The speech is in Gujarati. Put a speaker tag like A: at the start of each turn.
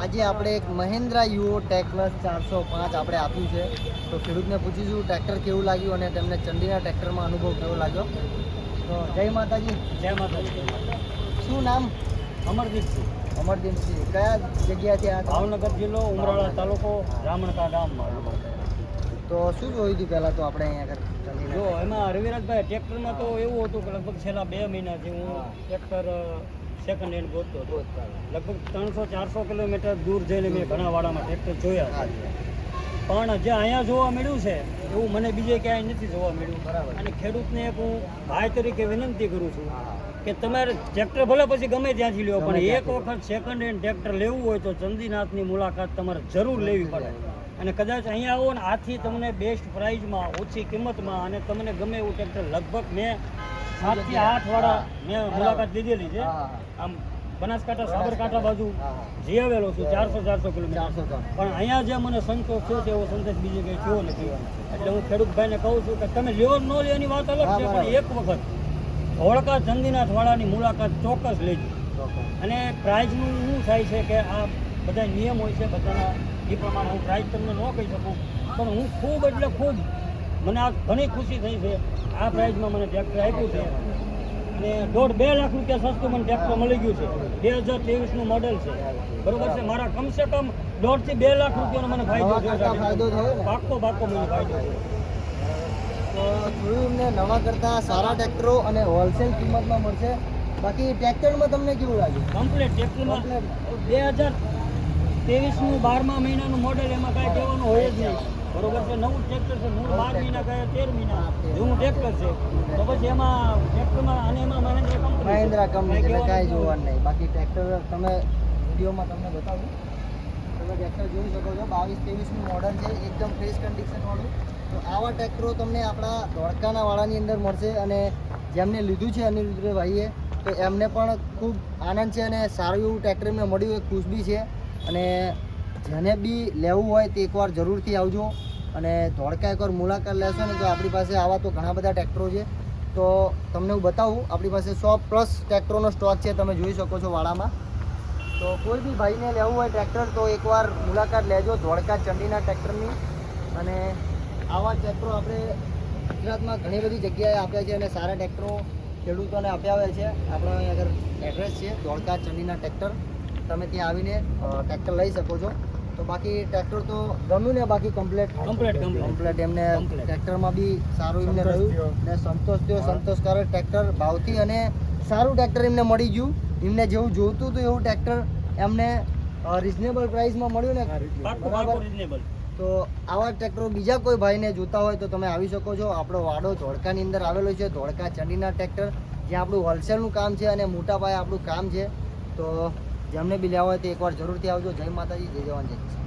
A: આજે આપણે એક મહિન્દ્રા યુઓ ટેક પ્લસ 405 આપણે આપ્યું છે. તો ખેડૂતને પૂછીશું ટ્રેક્ટર કેવું લાગ્યું અને તેમને ચંડીના ટ્રેક્ટરમાં અનુભવ કેવો લાગ્યો. તો જય માતાજી.
B: જય માતાજી.
A: શું નામ?
B: અમરદીપસિંહ.
A: અમરદીપસિંહ. કયા જગ્યાથી આ?
B: ભાવનગર જિલ્લો, ઉમરાળા તાલુકો, રામણકા ગામમાં.
A: તો શું જોયું હતું પહેલાં તો આપણે અહીંયા આગળ?
B: જો એમાં રવિરાજભાઈ ટ્રેક્ટરમાં તો એવું હતું કે લગભગ છેલ્લા 2 મહિનાથી હું ટ્રેક્ટર સેકન્ડ હેન્ડ ગોતતો હતો. લગભગ 300-400 કિલોમીટર દૂર જઈને મેં ઘણા વાડામાં ટ્રેક્ટર જોયા છે. પણ જે અહીંયા જોવા મળ્યું છે એવું મને બીજે ક્યાંય નથી જોવા મળ્યું.
A: બરાબર.
B: અને ખેડૂતને એક હું ભાઈ તરીકે વિનંતી કરું છું કે તમારે ટ્રેક્ટર ભલે પછી ગમે ત્યાંથી લ્યો, પણ એક વખત સેકન્ડ હેન્ડ ટ્રેક્ટર લેવું હોય તો ચંદીનાથની મુલાકાત તમારે જરૂર લેવી પડે. અને કદાચ અહીંયા આવો ને આથી તમને બેસ્ટ પ્રાઇઝમાં, ઓછી કિંમતમાં અને તમને ગમે એવું ટ્રેક્ટર લગભગ મેં 7 થી 8 વાળા મેં મુલાકાત લીધેલી છે. આમ બનાસકાંઠા, સાબરકાંઠા બાજુ જઈ આવેલો છું 400 કિલોમીટર. પણ અહીંયા જે મને સંતોષ થયો છે એવો સંતોષ બીજે કંઈ થયો નથી. એટલે હું ખેડૂતભાઈને કહું છું કે તમે લ્યો ન લ્યો એની વાત અલગ છે, પણ એક વખત ધોળકા ચંદીનાથ વાળાની મુલાકાત ચોક્કસ લેજો. અને પ્રાઇઝનું શું થાય છે કે આ બધા નિયમ હોય છે બધાના, એ પ્રમાણે હું પ્રાઇઝ તમને ન કહી શકું. પણ હું ખૂબ એટલે ખૂબ મને આ ઘણી ખુશી થઈ છે. આ પ્રાઇઝમાં મને ટ્રેક્ટર આપ્યું છે અને 1.5-2 લાખ રૂપિયા સસ્તું મને ટ્રેક્ટર મળી ગયું છે. 2023નું મોડેલ છે, બરોબર છે. મારા કમસે કમ 1.5 થી 2 લાખ રૂપિયાનો મને ફાયદો થયો. પાક્કો મને ફાયદો છે.
A: તો જોયું એમને નવા કરતાં સારા ટ્રેક્ટરો અને હોલસેલ કિંમતમાં મળશે. બાકી ટ્રેક્ટરમાં તમને કેવું લાગ્યું?
B: કમ્પ્લીટ ટ્રેક્ટરમાં 2023નું 12મા મહિનાનું મોડેલ, એમાં કાંઈ કહેવાનું હોય જ નહીં, બરોબર છે. નવું ટ્રેક્ટર છે, મૂળ 12 મહિના ગયા 13 મહિના જૂનું ટ્રેક્ટર છે. તો પછી એમાં ટ્રેક્ટરમાં અને એમાં
A: મહિન્દ્રા કંપની એટલે કાંઈ જોવાનું નહીં. બાકી ટ્રેક્ટર તમે વિડીયોમાં તમને બતાવું. તમે ટ્રેક્ટર જોઈ શકો છો. 22-23નું મોડલ છે, એકદમ ફ્રેશ કન્ડિશનવાળું. તો આવા ટ્રેક્ટરો તમને આપણા ધોળકાના વાળાની અંદર મળશે. અને જેમને લીધું છે અનિરુદ્ધભાઈએ, તો એમને પણ ખૂબ આનંદ છે અને સારું એવું ટ્રેક્ટર એમને મળ્યું, એ ખુશ બી છે. અને જેને બી લેવું હોય તે એકવાર જરૂરથી આવજો અને ધોળકા એકવાર મુલાકાત લેશો ને તો આપણી પાસે આવા તો ઘણા બધા ટ્રેક્ટરો છે. તો તમને હું બતાવું, આપણી પાસે 100+ ટ્રેક્ટરોનો સ્ટોક છે, તમે જોઈ શકો છો વાડામાં. તો કોઈ બી ભાઈને લેવું હોય ટ્રેક્ટર તો એકવાર મુલાકાત લેજો ધોળકા ચંડીના ટ્રેક્ટરની. અને આવા ટ્રેક્ટરો આપણે ગુજરાતમાં ઘણી બધી જગ્યાએ આપ્યા છે અને સારા ટ્રેક્ટરો ખેડૂતોને આપ્યા હોય છે. આપણો અહીં આગળ એડ્રેસ છે ધોળકા ચંડીના ટ્રેક્ટર, તમે ત્યાં આવીને ટ્રેક્ટર લઈ શકો છો. તો બાકી ટ્રેક્ટર તો ગમ્યું ને? બાકી કમ્પ્લેટ એમને ટ્રેક્ટરમાં બી સારું એમને રહ્યું ને સંતોષ થયો. સંતોષકારક ટ્રેક્ટર ભાવથી અને સારું ટ્રેક્ટર એમને મળી ગયું. એમને જેવું જોઈતું હતું એવું ટ્રેક્ટર એમને રિઝનેબલ પ્રાઇસમાં મળ્યું ને, બરાબર. તો આવા ટ્રેક્ટરો બીજા કોઈ ભાઈને જોતા હોય તો તમે આવી શકો છો. આપણો વાડો ધોળકાની અંદર આવેલો છે, ધોળકા ચંડીના ટ્રેક્ટર, જ્યાં આપણું હોલસેલનું કામ છે અને મોટા પાયે આપણું કામ છે. તો જેમને બી લેવા હોય તો એકવાર જરૂરથી આવજો. જય માતાજી, જય જવાન, જય કિસાન.